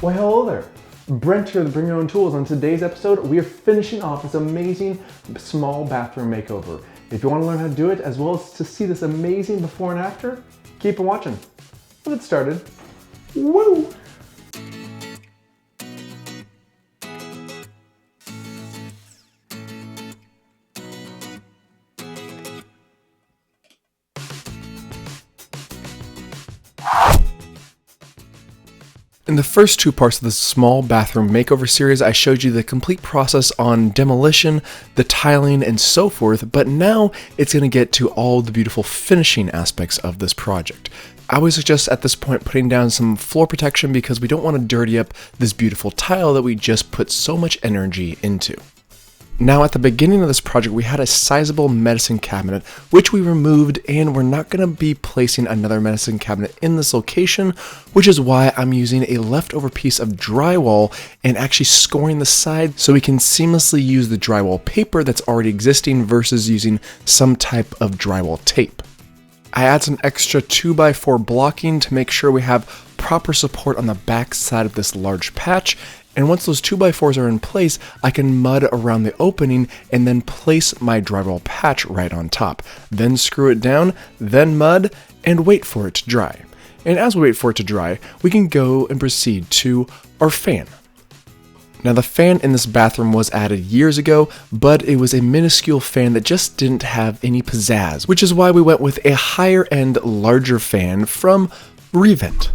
Why hello there, Brent here, the Bring Your Own Tools. On today's episode, we are finishing off this amazing small bathroom makeover. If you want to learn how to do it, as well as to see this amazing before and after, keep on watching. Let's get started. Woo! In the first two parts of this small bathroom makeover series, I showed you the complete process on demolition, the tiling, and so forth, but now it's going to get to all the beautiful finishing aspects of this project. I always suggest at this point putting down some floor protection because we don't want to dirty up this beautiful tile that we just put so much energy into. Now at the beginning of this project, we had a sizable medicine cabinet, which we removed, and we're not going to be placing another medicine cabinet in this location, which is why I'm using a leftover piece of drywall and actually scoring the side so we can seamlessly use the drywall paper that's already existing versus using some type of drywall tape. I add some extra 2x4 blocking to make sure we have proper support on the back side of this large patch. And once those 2x4s are in place, I can mud around the opening and then place my drywall patch right on top. Then screw it down, then mud, and wait for it to dry. And as we wait for it to dry, we can go and proceed to our fan. Now the fan in this bathroom was added years ago, but it was a minuscule fan that just didn't have any pizzazz, which is why we went with a higher end, larger fan from Revent.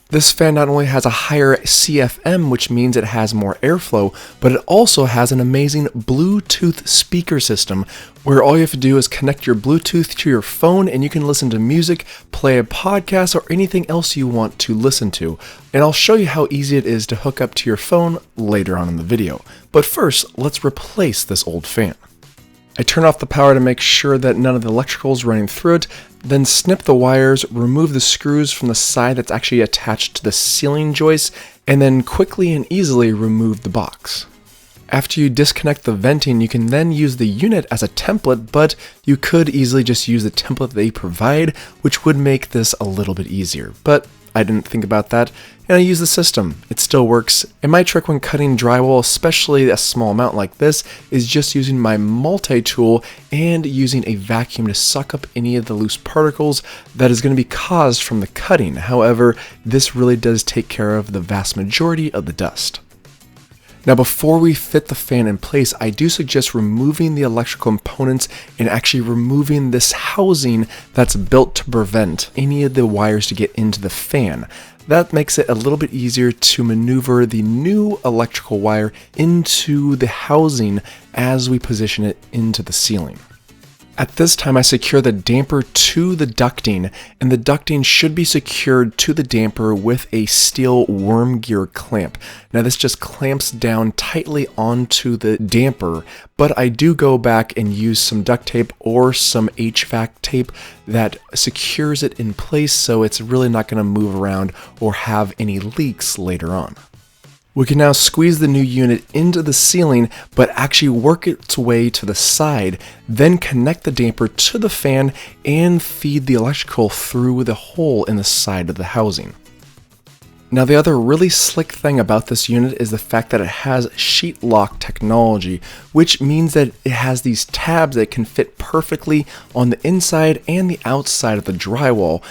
This fan not only has a higher CFM, which means it has more airflow, but it also has an amazing Bluetooth speaker system where all you have to do is connect your Bluetooth to your phone and you can listen to music, play a podcast, or anything else you want to listen to. And I'll show you how easy it is to hook up to your phone later on in the video. But first, let's replace this old fan. I turn off the power to make sure that none of the electrical is running through it, then snip the wires, remove the screws from the side that's actually attached to the ceiling joist, and then quickly and easily remove the box. After you disconnect the venting, you can then use the unit as a template, but you could easily just use the template they provide, which would make this a little bit easier. But I didn't think about that, and I use the system. It still works. And my trick when cutting drywall, especially a small amount like this, is just using my multi-tool and using a vacuum to suck up any of the loose particles that is going to be caused from the cutting. However, this really does take care of the vast majority of the dust. Now before we fit the fan in place, I do suggest removing the electrical components and actually removing this housing that's built to prevent any of the wires to get into the fan. That makes it a little bit easier to maneuver the new electrical wire into the housing as we position it into the ceiling. At this time, I secure the damper to the ducting, and the ducting should be secured to the damper with a steel worm gear clamp. Now this just clamps down tightly onto the damper, but I do go back and use some duct tape or some HVAC tape that secures it in place so it's really not going to move around or have any leaks later on. We can now squeeze the new unit into the ceiling, but actually work its way to the side, then connect the damper to the fan and feed the electrical through the hole in the side of the housing. Now the other really slick thing about this unit is the fact that it has sheet lock technology, which means that it has these tabs that can fit perfectly on the inside and the outside of the drywall.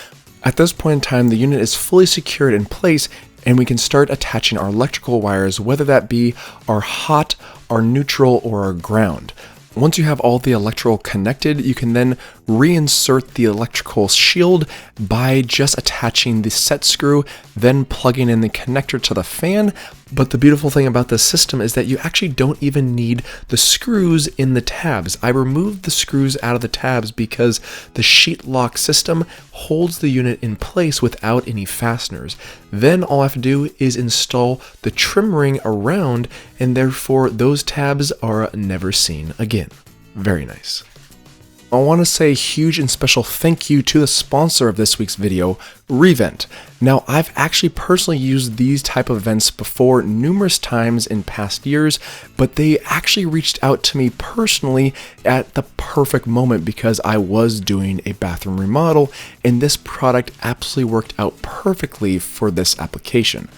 At this point in time, the unit is fully secured in place, and we can start attaching our electrical wires, whether that be our hot, our neutral, or our ground. Once you have all the electrical connected, you can then reinsert the electrical shield by just attaching the set screw, then plugging in the connector to the fan. But the beautiful thing about this system is that you actually don't even need the screws in the tabs. I removed the screws out of the tabs because the sheet lock system holds the unit in place without any fasteners. Then all I have to do is install the trim ring around, and therefore those tabs are never seen again. Very nice. I want to say a huge and special thank you to the sponsor of this week's video, Revent. Now, I've actually personally used these type of vents before numerous times in past years, but they actually reached out to me personally at the perfect moment because I was doing a bathroom remodel, and this product absolutely worked out perfectly for this application.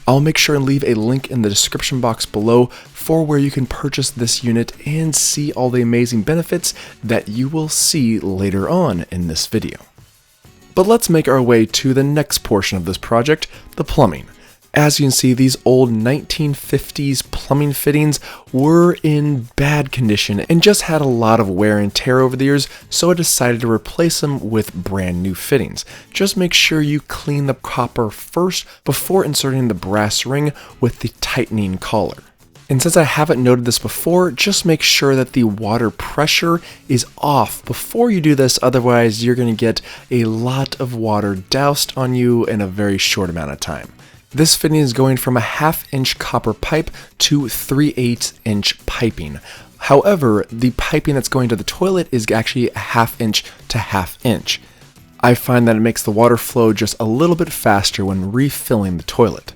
I'll make sure and leave a link in the description box below for where you can purchase this unit and see all the amazing benefits that you will see later on in this video. But let's make our way to the next portion of this project, the plumbing. As you can see, these old 1950s plumbing fittings were in bad condition and just had a lot of wear and tear over the years, so I decided to replace them with brand new fittings. Just make sure you clean the copper first before inserting the brass ring with the tightening collar. And since I haven't noted this before, just make sure that the water pressure is off before you do this, otherwise you're going to get a lot of water doused on you in a very short amount of time. This fitting is going from a 1/2 inch copper pipe to 3/8 inch piping. However, the piping that's going to the toilet is actually a 1/2 inch to 1/2 inch. I find that it makes the water flow just a little bit faster when refilling the toilet.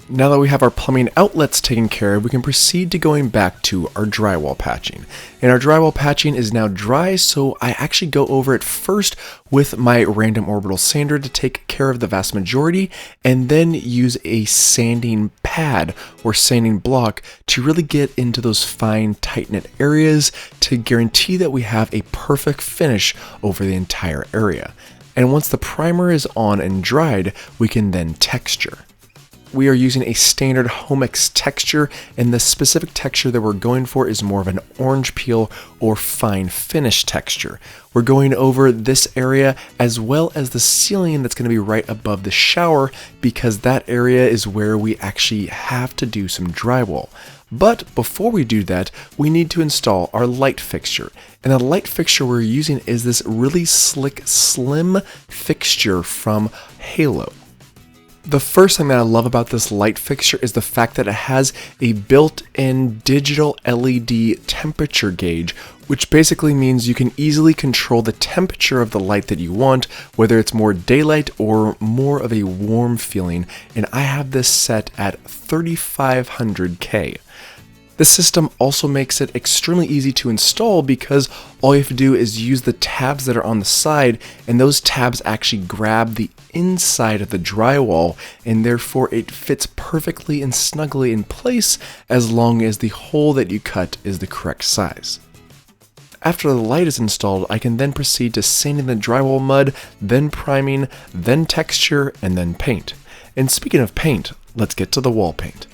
Now that we have our plumbing outlets taken care of, we can proceed to going back to our drywall patching. And our drywall patching is now dry, so I actually go over it first with my random orbital sander to take care of the vast majority, and then use a sanding pad or sanding block to really get into those fine tight knit areas to guarantee that we have a perfect finish over the entire area. And once the primer is on and dried, we can then texture. We are using a standard Homex texture, and the specific texture that we're going for is more of an orange peel or fine finish texture. We're going over this area as well as the ceiling that's going to be right above the shower, because that area is where we actually have to do some drywall. But before we do that, we need to install our light fixture. And the light fixture we're using is this really slick, slim fixture from Halo. The first thing that I love about this light fixture is the fact that it has a built-in digital LED temperature gauge, which basically means you can easily control the temperature of the light that you want, whether it's more daylight or more of a warm feeling, and I have this set at 3500 K. This system also makes it extremely easy to install because all you have to do is use the tabs that are on the side, and those tabs actually grab the inside of the drywall, and therefore it fits perfectly and snugly in place as long as the hole that you cut is the correct size. After the light is installed, I can then proceed to sanding the drywall mud, then priming, then texture, and then paint. And speaking of paint, let's get to the wall paint.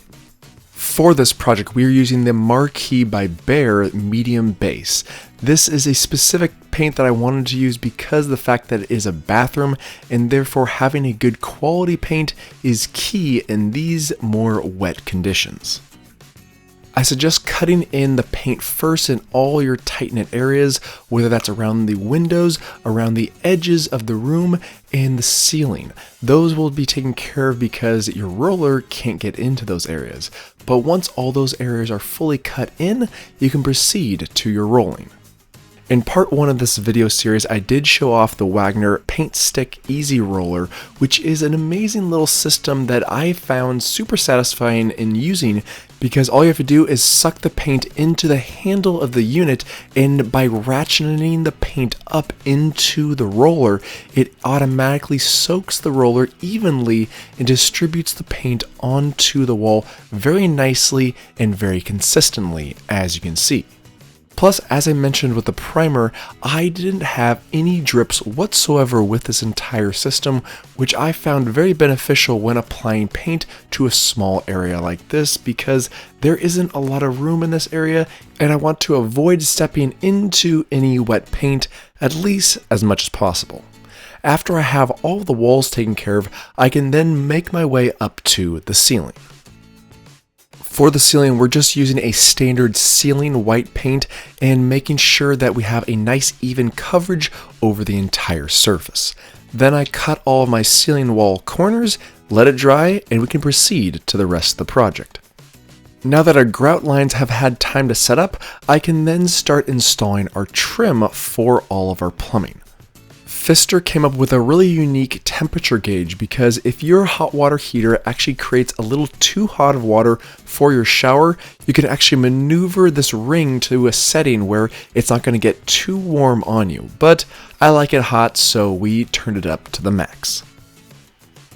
For this project, we are using the Marquee by Behr medium base. This is a specific paint that I wanted to use because of the fact that it is a bathroom, and therefore having a good quality paint is key in these more wet conditions. I suggest cutting in the paint first in all your tight knit areas, whether that's around the windows, around the edges of the room, and the ceiling. Those will be taken care of because your roller can't get into those areas. But once all those areas are fully cut in, you can proceed to your rolling. In part 1 of this video series, I did show off the Wagner Paint Stick Easy Roller, which is an amazing little system that I found super satisfying in using, because all you have to do is suck the paint into the handle of the unit, and by ratcheting the paint up into the roller, it automatically soaks the roller evenly and distributes the paint onto the wall very nicely and very consistently, as you can see. Plus, as I mentioned with the primer, I didn't have any drips whatsoever with this entire system, which I found very beneficial when applying paint to a small area like this, because there isn't a lot of room in this area, and I want to avoid stepping into any wet paint, at least as much as possible. After I have all the walls taken care of, I can then make my way up to the ceiling. For the ceiling, we're just using a standard ceiling white paint and making sure that we have a nice even coverage over the entire surface. Then I cut all of my ceiling wall corners, let it dry, and we can proceed to the rest of the project. Now that our grout lines have had time to set up, I can then start installing our trim for all of our plumbing. Pfister came up with a really unique temperature gauge, because if your hot water heater actually creates a little too hot of water for your shower, you can actually maneuver this ring to a setting where it's not going to get too warm on you. But I like it hot, so we turned it up to the max.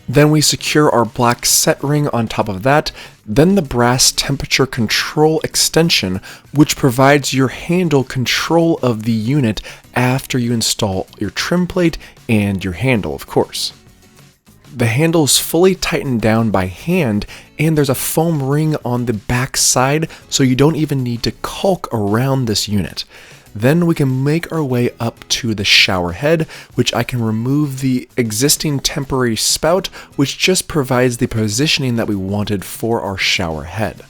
Then we secure our black set ring on top of that, then the brass temperature control extension, which provides your handle control of the unit after you install your trim plate and your handle, of course. The handle is fully tightened down by hand, and there's a foam ring on the back side, so you don't even need to caulk around this unit. Then we can make our way up to the shower head, which I can remove the existing temporary spout, which just provides the positioning that we wanted for our shower head.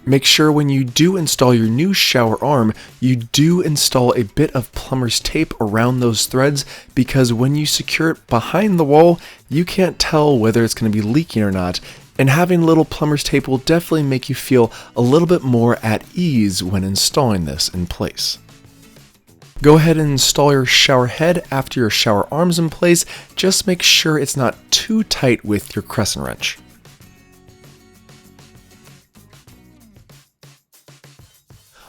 Make sure when you do install your new shower arm, you do install a bit of plumber's tape around those threads, because when you secure it behind the wall, you can't tell whether it's going to be leaking or not, and having little plumber's tape will definitely make you feel a little bit more at ease when installing this in place. Go ahead and install your shower head after your shower arm's in place. Just make sure it's not too tight with your crescent wrench.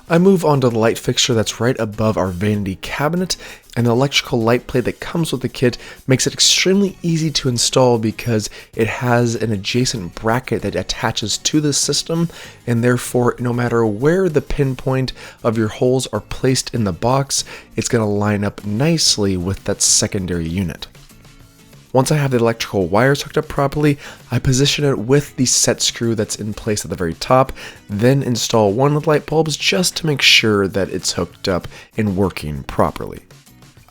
I move on to the light fixture that's right above our vanity cabinet, and the electrical light plate that comes with the kit makes it extremely easy to install because it has an adjacent bracket that attaches to the system, and therefore no matter where the pinpoint of your holes are placed in the box, it's going to line up nicely with that secondary unit. Once I have the electrical wires hooked up properly, I position it with the set screw that's in place at the very top, then install one of the light bulbs just to make sure that it's hooked up and working properly.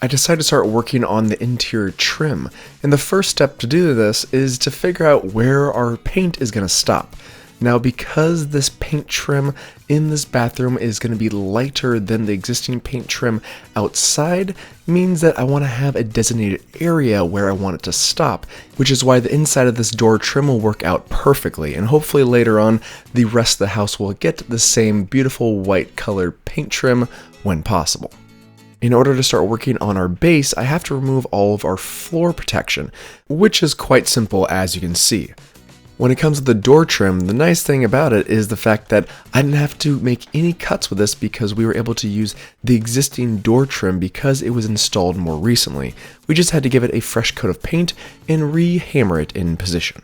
I decided to start working on the interior trim, and the first step to do this is to figure out where our paint is going to stop. Now, because this paint trim in this bathroom is going to be lighter than the existing paint trim outside, means that I want to have a designated area where I want it to stop, which is why the inside of this door trim will work out perfectly, and hopefully later on the rest of the house will get the same beautiful white colored paint trim when possible. In order to start working on our base, I have to remove all of our floor protection, which is quite simple as you can see. When it comes to the door trim, the nice thing about it is the fact that I didn't have to make any cuts with this because we were able to use the existing door trim because it was installed more recently. We just had to give it a fresh coat of paint and re-hammer it in position.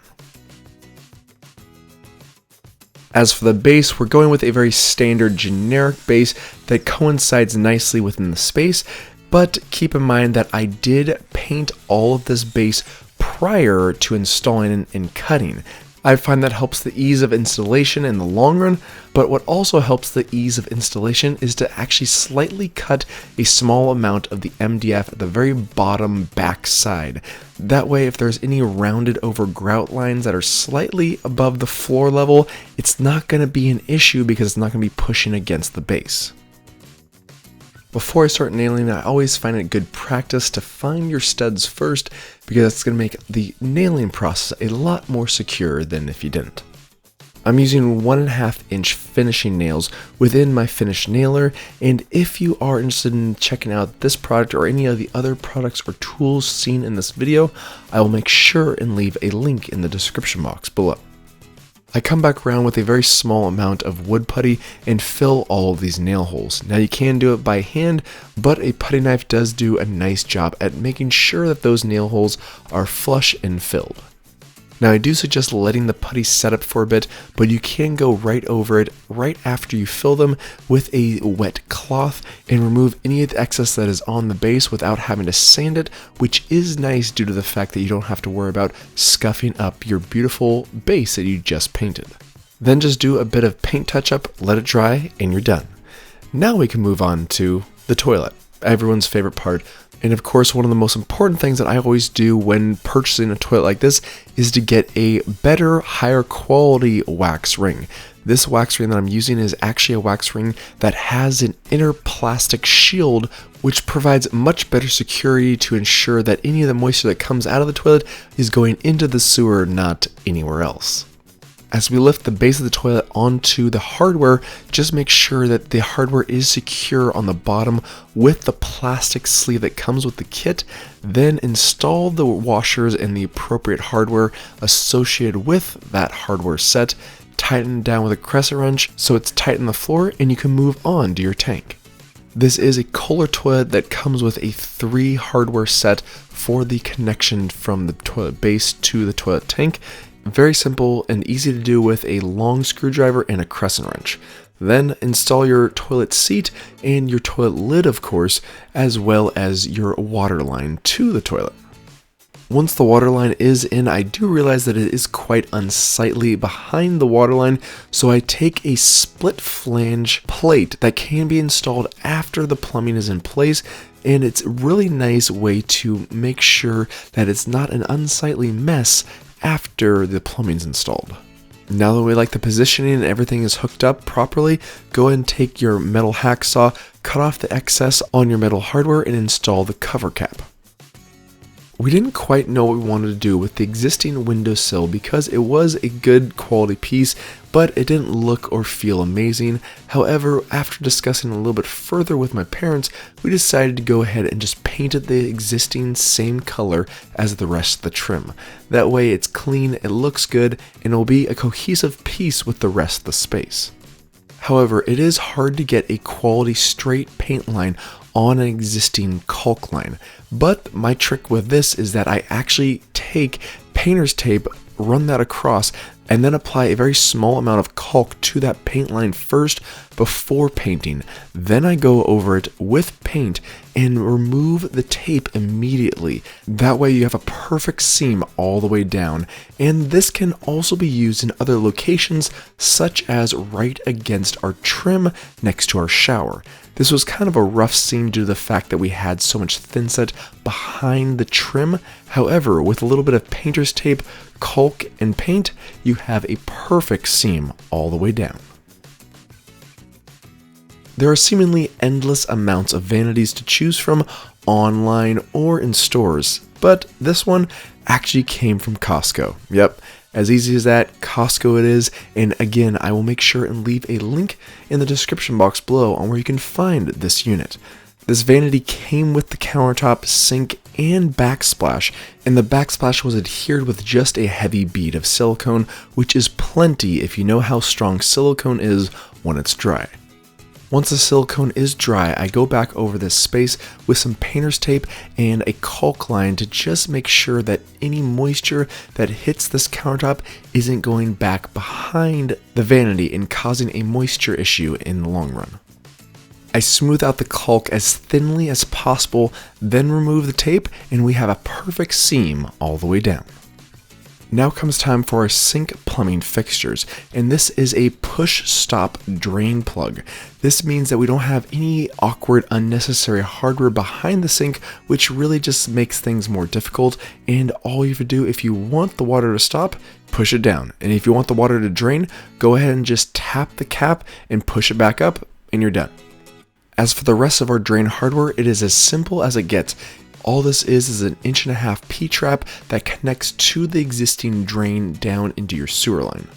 As for the base, we're going with a very standard generic base that coincides nicely within the space, but keep in mind that I did paint all of this base prior to installing and cutting. I find that helps the ease of installation in the long run, but what also helps the ease of installation is to actually slightly cut a small amount of the MDF at the very bottom back side. That way, if there's any rounded over grout lines that are slightly above the floor level, it's not going to be an issue because it's not going to be pushing against the base. Before I start nailing, I always find it good practice to find your studs first because it's going to make the nailing process a lot more secure than if you didn't. I'm using 1.5 inch finishing nails within my finish nailer, and if you are interested in checking out this product or any of the other products or tools seen in this video, I will make sure and leave a link in the description box below. I come back around with a very small amount of wood putty and fill all of these nail holes. Now you can do it by hand, but a putty knife does do a nice job at making sure that those nail holes are flush and filled. Now I do suggest letting the putty set up for a bit, but you can go right over it right after you fill them with a wet cloth and remove any of the excess that is on the base without having to sand it, which is nice due to the fact that you don't have to worry about scuffing up your beautiful base that you just painted. Then just do a bit of paint touch up, let it dry, and you're done. Now we can move on to the toilet, everyone's favorite part. And of course, one of the most important things that I always do when purchasing a toilet like this is to get a better, higher quality wax ring. This wax ring that I'm using is actually a wax ring that has an inner plastic shield, which provides much better security to ensure that any of the moisture that comes out of the toilet is going into the sewer, not anywhere else. As we lift the base of the toilet onto the hardware, just make sure that the hardware is secure on the bottom with the plastic sleeve that comes with the kit. Then install the washers and the appropriate hardware associated with that hardware set. Tighten it down with a crescent wrench so it's tight on the floor and you can move on to your tank. This is a Kohler toilet that comes with a 3 hardware set for the connection from the toilet base to the toilet tank. Very simple and easy to do with a long screwdriver and a crescent wrench. Then install your toilet seat and your toilet lid, of course, as well as your water line to the toilet. Once the water line is in, I do realize that it is quite unsightly behind the water line, so I take a split flange plate that can be installed after the plumbing is in place, and it's a really nice way to make sure that it's not an unsightly mess after the plumbing's installed. Now that we like the positioning and everything is hooked up properly, go ahead and take your metal hacksaw, cut off the excess on your metal hardware, and install the cover cap. We didn't quite know what we wanted to do with the existing windowsill because it was a good quality piece, but it didn't look or feel amazing. However, after discussing a little bit further with my parents, we decided to go ahead and just paint it the existing same color as the rest of the trim. That way it's clean, it looks good, and it will be a cohesive piece with the rest of the space. However, it is hard to get a quality straight paint line on an existing caulk line, but my trick with this is that I actually take painter's tape, run that across, and then apply a very small amount of caulk to that paint line first before painting. Then I go over it with paint and remove the tape immediately. That way you have a perfect seam all the way down, and this can also be used in other locations such as right against our trim next to our shower. This was kind of a rough seam due to the fact that we had so much thinset behind the trim. However, with a little bit of painter's tape, caulk, and paint, you have a perfect seam all the way down. There are seemingly endless amounts of vanities to choose from online or in stores, but this one actually came from Costco. Yep. As easy as that, Costco it is, and again, I will make sure and leave a link in the description box below on where you can find this unit. This vanity came with the countertop, sink, and backsplash, and the backsplash was adhered with just a heavy bead of silicone, which is plenty if you know how strong silicone is when it's dry. Once the silicone is dry, I go back over this space with some painter's tape and a caulk line to just make sure that any moisture that hits this countertop isn't going back behind the vanity and causing a moisture issue in the long run. I smooth out the caulk as thinly as possible, then remove the tape, and we have a perfect seam all the way down. Now comes time for our sink plumbing fixtures, and this is a push-stop drain plug. This means that we don't have any awkward, unnecessary hardware behind the sink, which really just makes things more difficult, and all you have to do if you want the water to stop, push it down. And if you want the water to drain, go ahead and just tap the cap and push it back up, and you're done. As for the rest of our drain hardware, it is as simple as it gets. All this is an 1.5" P-trap that connects to the existing drain down into your sewer line.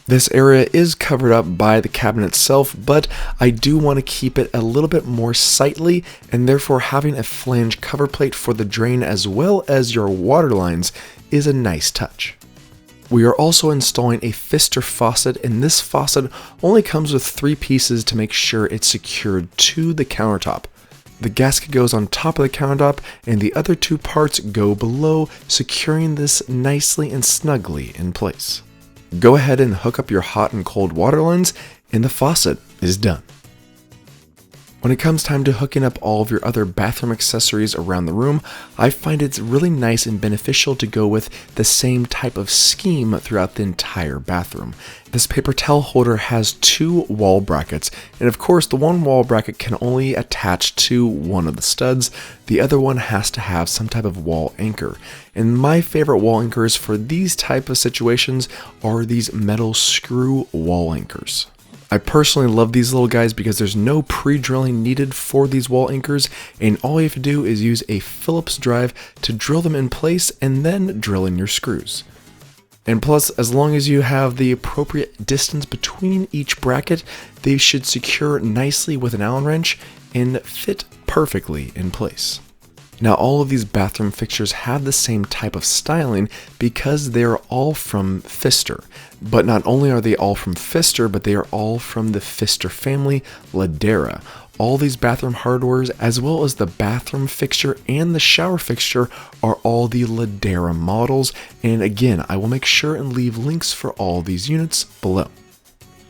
This area is covered up by the cabinet itself, but I do want to keep it a little bit more sightly, and therefore having a flange cover plate for the drain as well as your water lines is a nice touch. We are also installing a Pfister faucet, and this faucet only comes with 3 pieces to make sure it's secured to the countertop. The gasket goes on top of the countertop, and the other 2 parts go below, securing this nicely and snugly in place. Go ahead and hook up your hot and cold water lines, and the faucet is done. When it comes time to hooking up all of your other bathroom accessories around the room, I find it's really nice and beneficial to go with the same type of scheme throughout the entire bathroom. This paper towel holder has 2 wall brackets, and of course the one wall bracket can only attach to one of the studs. The other one has to have some type of wall anchor. And my favorite wall anchors for these type of situations are these metal screw wall anchors. I personally love these little guys because there's no pre-drilling needed for these wall anchors, and all you have to do is use a Phillips drive to drill them in place and then drill in your screws. And plus, as long as you have the appropriate distance between each bracket, they should secure nicely with an Allen wrench and fit perfectly in place. Now, all of these bathroom fixtures have the same type of styling because they're all from Pfister. But not only are they all from Pfister, but they are all from the Pfister family, Ladera. All these bathroom hardwares, as well as the bathroom fixture and the shower fixture, are all the Ladera models, and again, I will make sure and leave links for all these units below.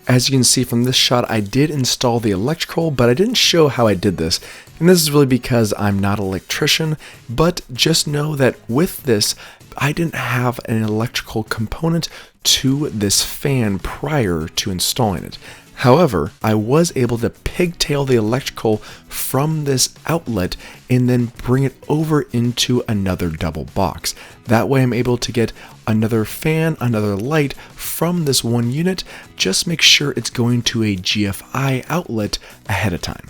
As you can see from this shot, I did install the electrical, but I didn't show how I did this, and this is really because I'm not an electrician, but just know that with this, I didn't have an electrical component to this fan prior to installing it. However, I was able to pigtail the electrical from this outlet and then bring it over into another double box. That way I'm able to get another fan, another light from this one unit. Just make sure it's going to a GFI outlet ahead of time.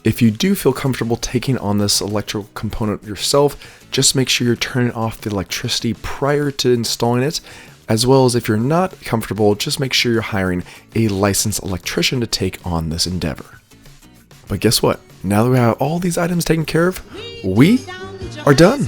If you do feel comfortable taking on this electrical component yourself, just make sure you're turning off the electricity prior to installing it. As well as if you're not comfortable, just make sure you're hiring a licensed electrician to take on this endeavor. But guess what? Now that we have all these items taken care of, we are done.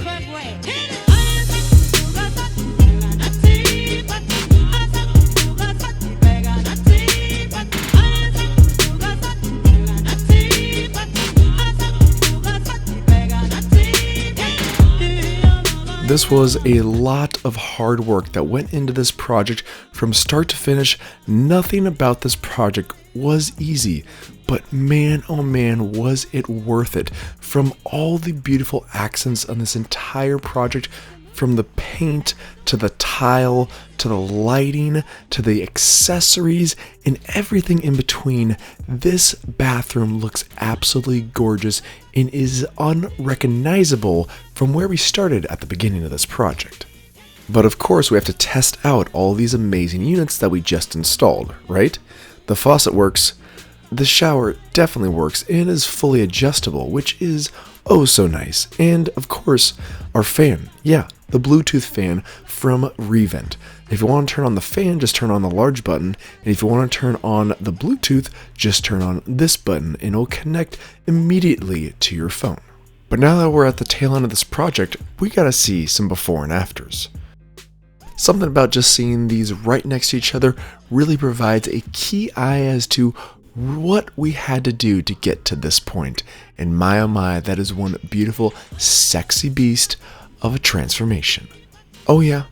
This was a lot of hard work that went into this project from start to finish. Nothing about this project was easy, but man, oh man, was it worth it. From all the beautiful accents on this entire project, from the paint to the tile to the lighting to the accessories and everything in between, this bathroom looks absolutely gorgeous and is unrecognizable from where we started at the beginning of this project. But of course we have to test out all these amazing units that we just installed, right? The faucet works, the shower definitely works and is fully adjustable, which is oh so nice. And of course our fan, yeah, the Bluetooth fan from Revent. If you want to turn on the fan, just turn on the large button, and if you want to turn on the Bluetooth, just turn on this button and it'll connect immediately to your phone. But now that we're at the tail end of this project, we gotta see some before and afters. Something about just seeing these right next to each other really provides a key eye as to what we had to do to get to this point. And my oh my, that is one beautiful, sexy beast of a transformation. Oh yeah.